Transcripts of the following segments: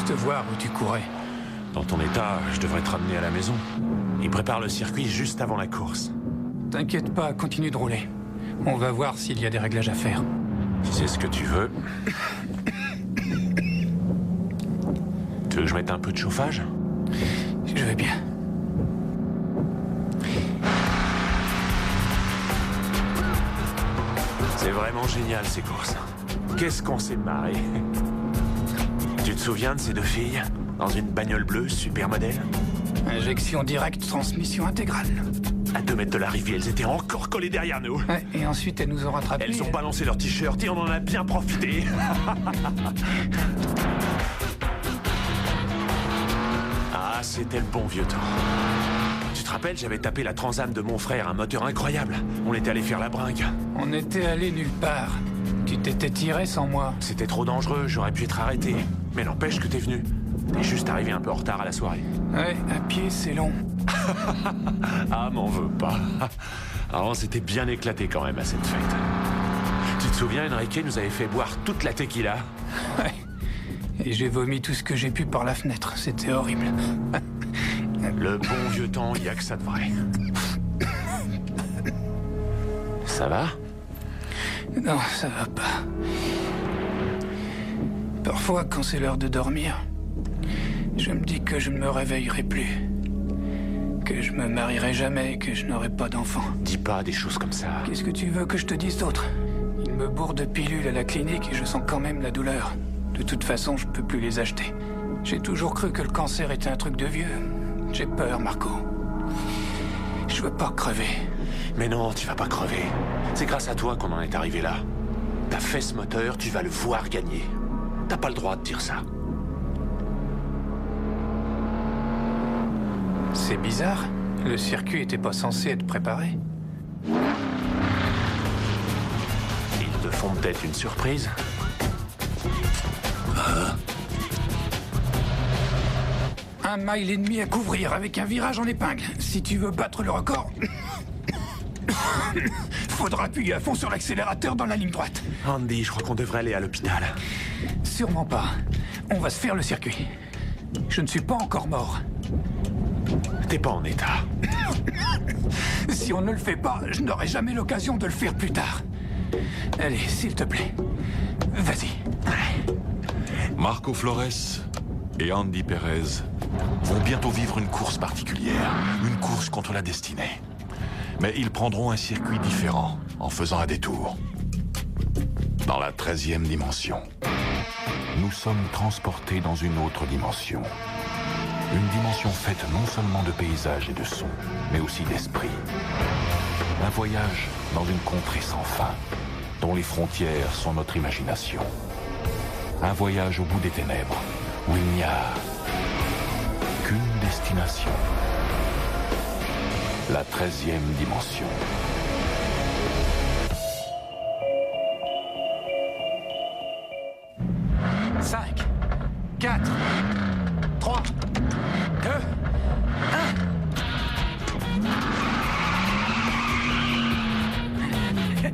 juste voir où tu courais. Dans ton état, je devrais te ramener à la maison. Il prépare le circuit juste avant la course. T'inquiète pas, continue de rouler. On va voir s'il y a des réglages à faire. Si c'est ce que tu veux. Tu veux que je mette un peu de chauffage? Je vais bien. C'est vraiment génial ces courses. Qu'est-ce qu'on s'est marré. Tu te souviens de ces deux filles? Dans une bagnole bleue, super modèle? Injection directe, transmission intégrale. À 2 mètres de l'arrivée, elles étaient encore collées derrière nous. Ouais, et ensuite, elles nous ont rattrapés. Elles ont balancé leur t-shirt et on en a bien profité. Ah, c'était le bon vieux temps. Tu te rappelles, j'avais tapé la Transam de mon frère, un moteur incroyable. On était allé faire la bringue. On était allé nulle part. Tu t'étais tiré sans moi. C'était trop dangereux, j'aurais pu être arrêté. Mais n'empêche que t'es venu. T'es juste arrivé un peu en retard à la soirée. Ouais, à pied, c'est long. Ah, m'en veux pas. Alors, on s'était bien éclaté quand même à cette fête. Tu te souviens, Enrique nous avait fait boire toute la tequila? Ouais. Et j'ai vomi tout ce que j'ai pu par la fenêtre. C'était horrible. Le bon vieux temps, il y a que ça de vrai. Ça va? Non, ça va pas. Parfois, quand c'est l'heure de dormir, je me dis que je ne me réveillerai plus. Que je me marierai jamais, que je n'aurai pas d'enfant. Dis pas des choses comme ça. Qu'est-ce que tu veux que je te dise d'autre? Il me bourre de pilules à la clinique et je sens quand même la douleur. De toute façon, je peux plus les acheter. J'ai toujours cru que le cancer était un truc de vieux. J'ai peur, Marco. Je veux pas crever. Mais non, tu vas pas crever. C'est grâce à toi qu'on en est arrivé là. T'as fait ce moteur, tu vas le voir gagner. T'as pas le droit de dire ça. C'est bizarre. Le circuit était pas censé être préparé. Ils te font peut-être une surprise. Un mile et demi à couvrir avec un virage en épingle. Si tu veux battre le record, faudra appuyer à fond sur l'accélérateur dans la ligne droite. Andy, je crois qu'on devrait aller à l'hôpital. Sûrement pas. On va se faire le circuit. Je ne suis pas encore mort. T'es pas en état. Si on ne le fait pas, je n'aurai jamais l'occasion de le faire plus tard. Allez, s'il te plaît. Vas-y. Marco Flores et Andy Perez vont bientôt vivre une course particulière, une course contre la destinée. Mais ils prendront un circuit différent en faisant un détour. Dans la 13e dimension, nous sommes transportés dans une autre dimension. Une dimension faite non seulement de paysages et de sons, mais aussi d'esprit. Un voyage dans une contrée sans fin, dont les frontières sont notre imagination. Un voyage au bout des ténèbres, où il n'y a qu'une destination. La 13e dimension. Cinq, 4, 3, 2, 1.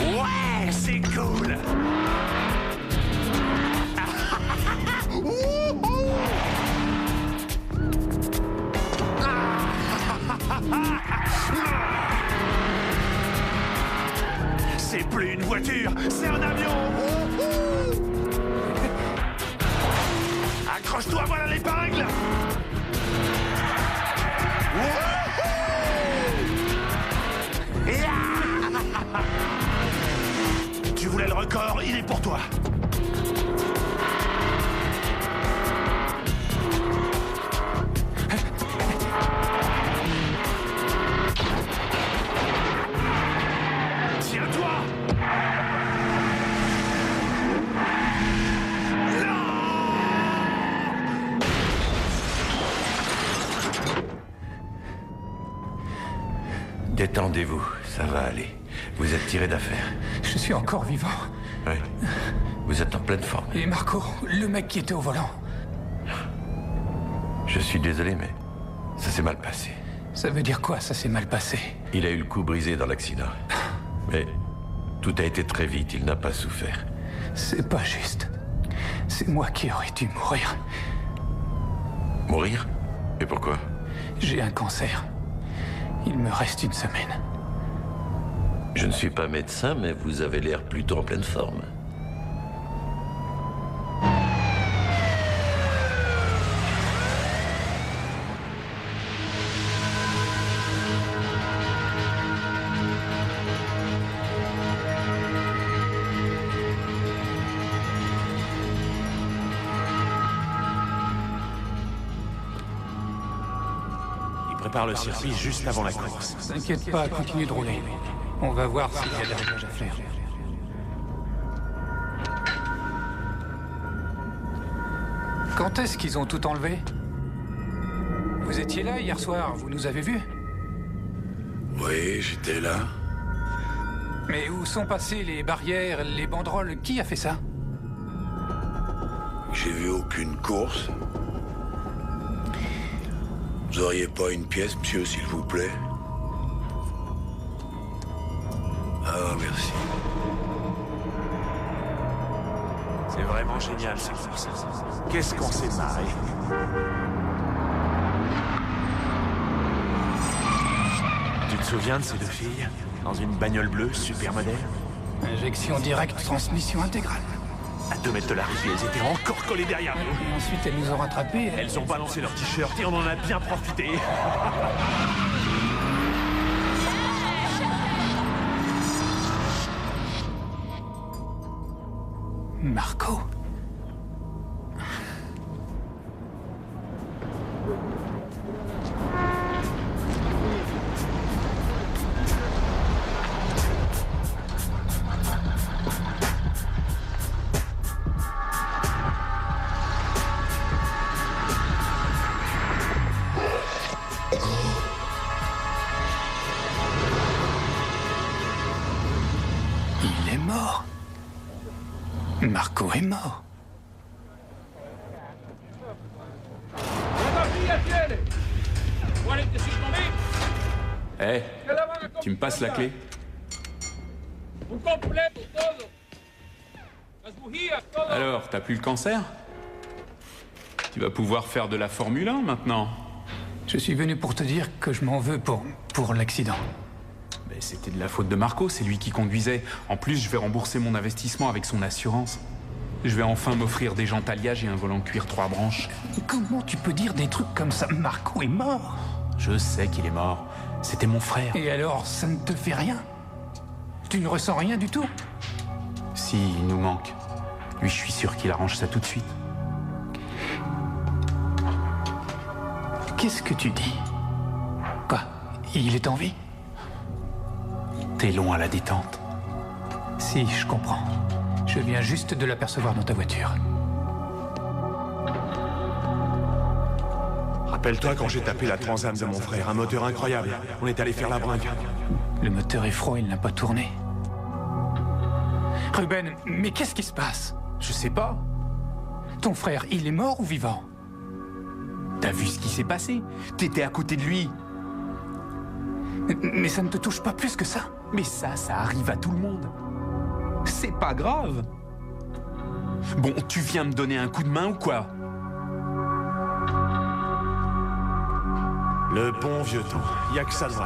Ouais, c'est cool. C'est plus une voiture, c'est un avion. Accroche-toi, voilà l'épingle. Tu voulais le record, il est pour toi. Tiens-toi. Détendez-vous, ça va aller. Vous êtes tiré d'affaire. Je suis encore vivant. Oui. Vous êtes en pleine forme. Et Marco, le mec qui était au volant. Je suis désolé, mais ça s'est mal passé. Ça veut dire quoi, ça s'est mal passé? Il a eu le cou brisé dans l'accident. Mais tout a été très vite, il n'a pas souffert. C'est pas juste. C'est moi qui aurais dû mourir. Mourir? Et pourquoi? J'ai un cancer. Il me reste une semaine. Je ne suis pas médecin, mais vous avez l'air plutôt en pleine forme. Prépare le circuit juste avant la course. T'inquiète pas, continue de rouler. On va voir s'il y a des réglages à faire. Quand est-ce qu'ils ont tout enlevé? Vous étiez là hier soir, vous nous avez vus? Oui, j'étais là. Mais où sont passées les barrières, les banderoles? Qui a fait ça? J'ai vu aucune course. Vous auriez pas une pièce, monsieur, s'il vous plaît? Ah, merci. C'est vraiment génial, cette course. Qu'est-ce qu'on s'est marré. Tu te souviens de ces deux filles? Dans une bagnole bleue, super moderne? Injection directe, transmission intégrale. À 2 mètres de l'arrivée, elles étaient encore collées derrière nous. Et ensuite, elles nous ont rattrapés. Elles ont balancé leurs t-shirts et on en a bien profité. Marco? Il est mort. Marco est mort. Hé, tu me passes la clé? Alors, t'as plus le cancer? Tu vas pouvoir faire de la Formule 1 maintenant? Je suis venu pour te dire que je m'en veux pour l'accident. Mais c'était de la faute de Marco, c'est lui qui conduisait. En plus, je vais rembourser mon investissement avec son assurance. Je vais enfin m'offrir des jantes alliage et un volant cuir 3 branches. Comment tu peux dire des trucs comme ça? Marco est mort. Je sais qu'il est mort. C'était mon frère. Et alors, ça ne te fait rien? Tu ne ressens rien du tout? Si, il nous manque. Lui, je suis sûr qu'il arrange ça tout de suite. Qu'est-ce que tu dis? Quoi? Il est en vie? T'es long à la détente. Si, je comprends. Je viens juste de l'apercevoir dans ta voiture. Rappelle-toi quand j'ai tapé la Transam de mon frère, un moteur incroyable. On est allé faire la bringue. Le moteur est froid, il n'a pas tourné. Ruben, mais qu'est-ce qui se passe? Je sais pas. Ton frère, il est mort ou vivant? T'as vu ce qui s'est passé? T'étais à côté de lui. Mais ça ne te touche pas plus que ça? Mais ça arrive à tout le monde. C'est pas grave. Bon, tu viens me donner un coup de main ou quoi? Le bon vieux temps. Y a que ça de vrai.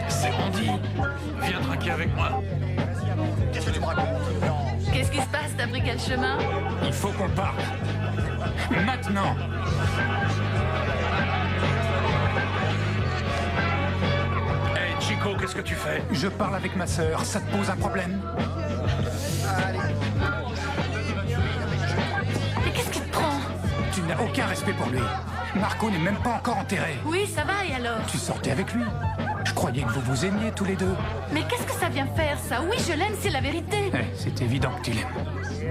C'est Andy. Viens trinquer avec moi. Qu'est-ce qui se passe? T'as pris quel chemin? Il faut qu'on parle. Maintenant. Hey Chico, qu'est-ce que tu fais? Je parle avec ma sœur. Ça te pose un problème? Mais qu'est-ce qui te prend? Tu n'as aucun respect pour lui. Marco n'est même pas encore enterré. Oui, ça va, et alors? Tu sortais avec lui. Je croyais que vous vous aimiez tous les deux. Mais qu'est-ce que ça vient faire, ça? Oui, je l'aime, c'est la vérité. Eh, c'est évident que tu l'aimes.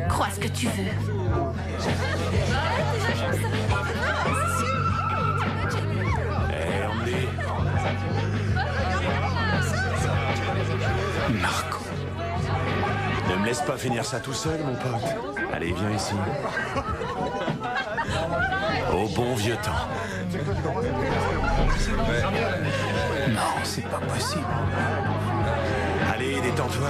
Crois ce que tu veux. Hé, Andy. Marco. Ne me laisse pas finir ça tout seul, mon pote. Allez, viens ici. Au bon vieux temps. Non, c'est pas possible. Allez, détends-toi.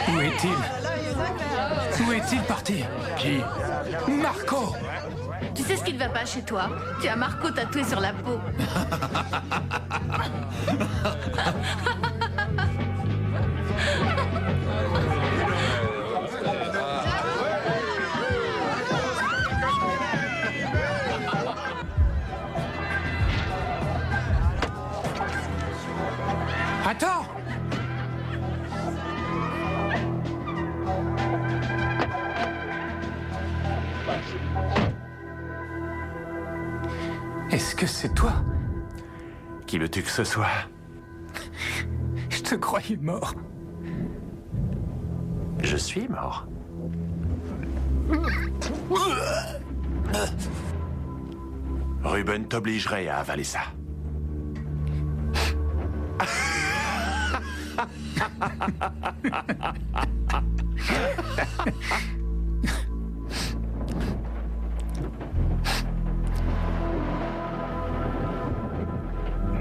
Où est-il? Où est-il parti? Qui? Marco! Tu sais ce qui ne va pas chez toi? Tu as Marco tatoué sur la peau. Attends! Est-ce que c'est toi? Qui veux-tu que ce soit? Je te croyais mort. Je suis mort. Ruben t'obligerait à avaler ça.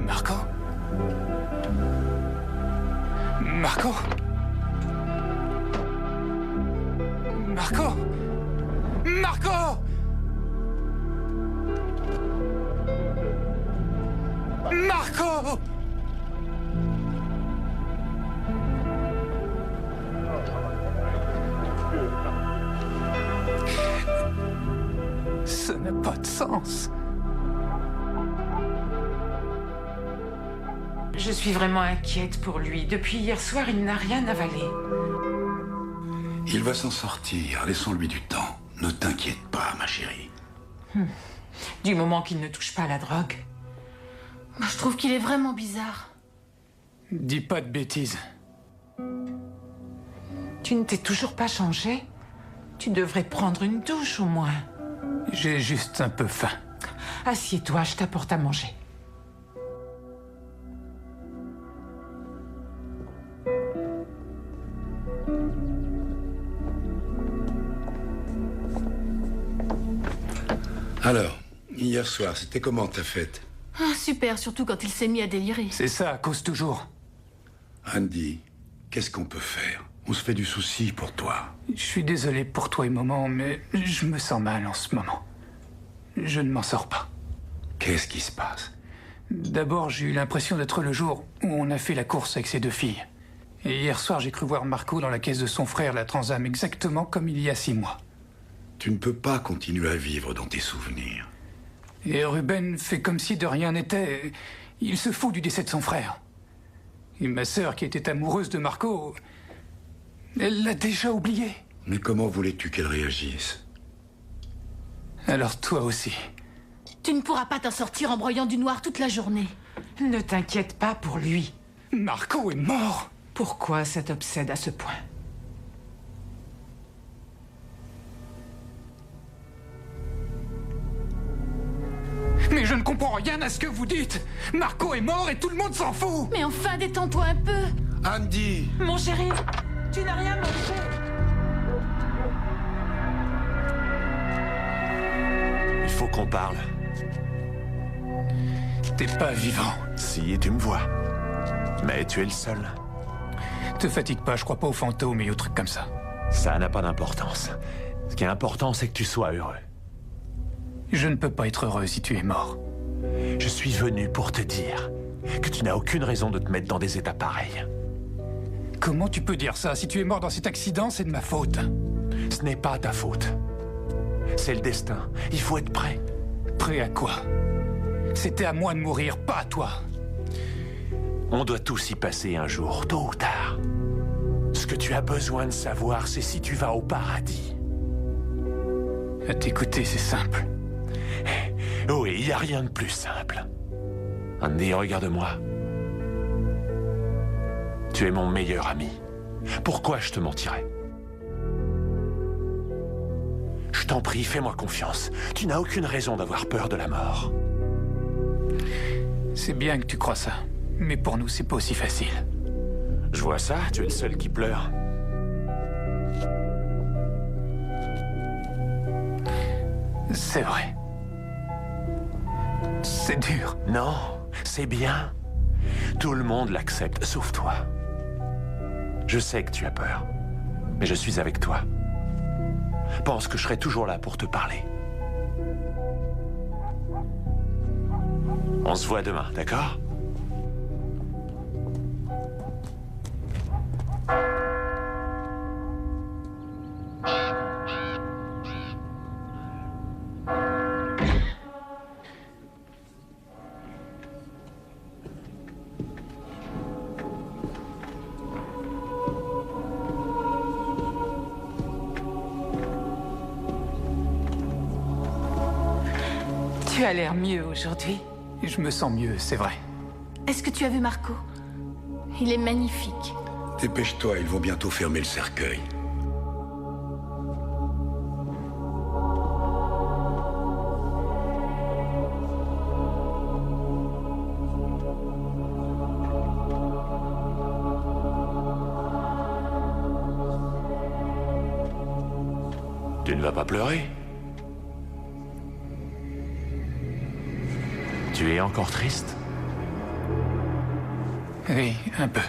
Marco? Marco? Marco? Marco? Marco? Ça n'a pas de sens. Je suis vraiment inquiète pour lui. Depuis hier soir, il n'a rien avalé. Il va s'en sortir. Laissons-lui du temps. Ne t'inquiète pas, ma chérie. Du moment qu'il ne touche pas à la drogue. Moi, je trouve qu'il est vraiment bizarre. Dis pas de bêtises. Tu ne t'es toujours pas changé? Tu devrais prendre une douche au moins. J'ai juste un peu faim. Assieds-toi, je t'apporte à manger. Alors, hier soir, c'était comment ta fête? Ah, super, surtout quand il s'est mis à délirer. C'est ça, à cause toujours. Andy, qu'est-ce qu'on peut faire? On se fait du souci pour toi. Je suis désolé pour toi et maman, mais je me sens mal en ce moment. Je ne m'en sors pas. Qu'est-ce qui se passe? D'abord, j'ai eu l'impression d'être le jour où on a fait la course avec ses deux filles. Et hier soir, j'ai cru voir Marco dans la caisse de son frère, la Transam, exactement comme il y a 6 mois. Tu ne peux pas continuer à vivre dans tes souvenirs. Et Ruben fait comme si de rien n'était. Il se fout du décès de son frère. Et ma sœur, qui était amoureuse de Marco, elle l'a déjà oublié. Mais comment voulais-tu qu'elle réagisse? Alors toi aussi. Tu ne pourras pas t'en sortir en broyant du noir toute la journée. Ne t'inquiète pas pour lui. Marco est mort. Pourquoi ça t'obsède à ce point? Mais je ne comprends rien à ce que vous dites. Marco est mort et tout le monde s'en fout. Mais enfin, détends-toi un peu. Andy! Mon chéri, tu n'as rien mangé. Il faut qu'on parle. T'es pas vivant. Si, tu me vois. Mais tu es le seul. Te fatigue pas, je crois pas aux fantômes et aux trucs comme ça. Ça n'a pas d'importance. Ce qui est important, c'est que tu sois heureux. Je ne peux pas être heureux si tu es mort. Je suis venu pour te dire que tu n'as aucune raison de te mettre dans des états pareils. Comment tu peux dire ça? Si tu es mort dans cet accident, c'est de ma faute. Ce n'est pas ta faute. C'est le destin. Il faut être prêt. Prêt à quoi? C'était à moi de mourir, pas à toi. On doit tous y passer un jour, tôt ou tard. Ce que tu as besoin de savoir, c'est si tu vas au paradis. À t'écouter, c'est simple. Oui, il n'y a rien de plus simple. Andy, regarde-moi. Tu es mon meilleur ami. Pourquoi je te mentirais? Je t'en prie, fais-moi confiance. Tu n'as aucune raison d'avoir peur de la mort. C'est bien que tu crois ça. Mais pour nous, c'est pas aussi facile. Je vois ça, tu es le seul qui pleure. C'est vrai. C'est dur. Non, c'est bien. Tout le monde l'accepte, sauf toi. Je sais que tu as peur, mais je suis avec toi. Pense que je serai toujours là pour te parler. On se voit demain, d'accord? Tu as l'air mieux aujourd'hui. Je me sens mieux, c'est vrai. Est-ce que tu as vu Marco? Il est magnifique. Dépêche-toi, ils vont bientôt fermer le cercueil. Tu ne vas pas pleurer? Tu es encore triste? Oui, un peu.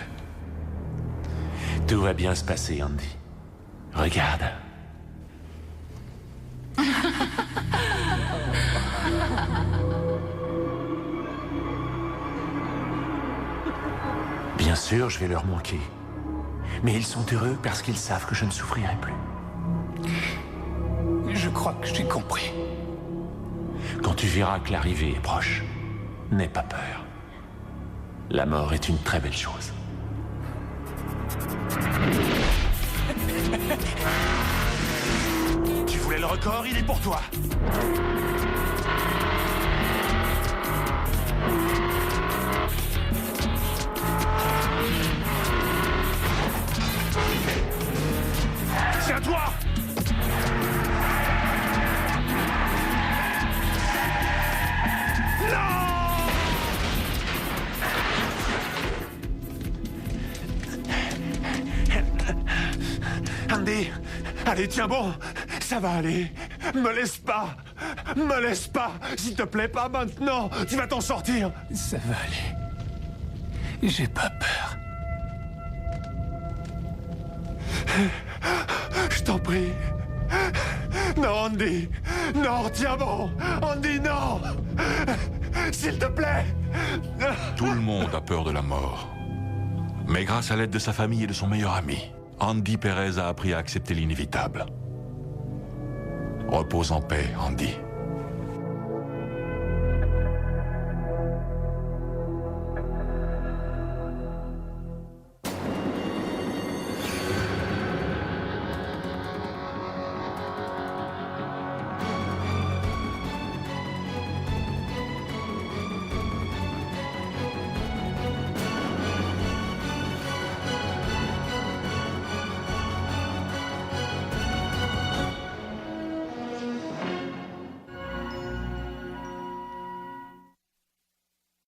Tout va bien se passer, Andy. Regarde. Bien sûr, je vais leur manquer. Mais ils sont heureux parce qu'ils savent que je ne souffrirai plus. Je crois que j'ai compris. Quand tu verras que l'arrivée est proche, n'aie pas peur. La mort est une très belle chose. Tu voulais le record, il est pour toi. Tiens-toi! Andy, allez, tiens bon, ça va aller. Me laisse pas, s'il te plaît, pas maintenant. Tu vas t'en sortir. Ça va aller. J'ai pas peur. Je t'en prie. Non, Andy, non, tiens bon, Andy, non. S'il te plaît. Tout le monde a peur de la mort. Mais grâce à l'aide de sa famille et de son meilleur ami, Andy Perez a appris à accepter l'inévitable. Repose en paix, Andy.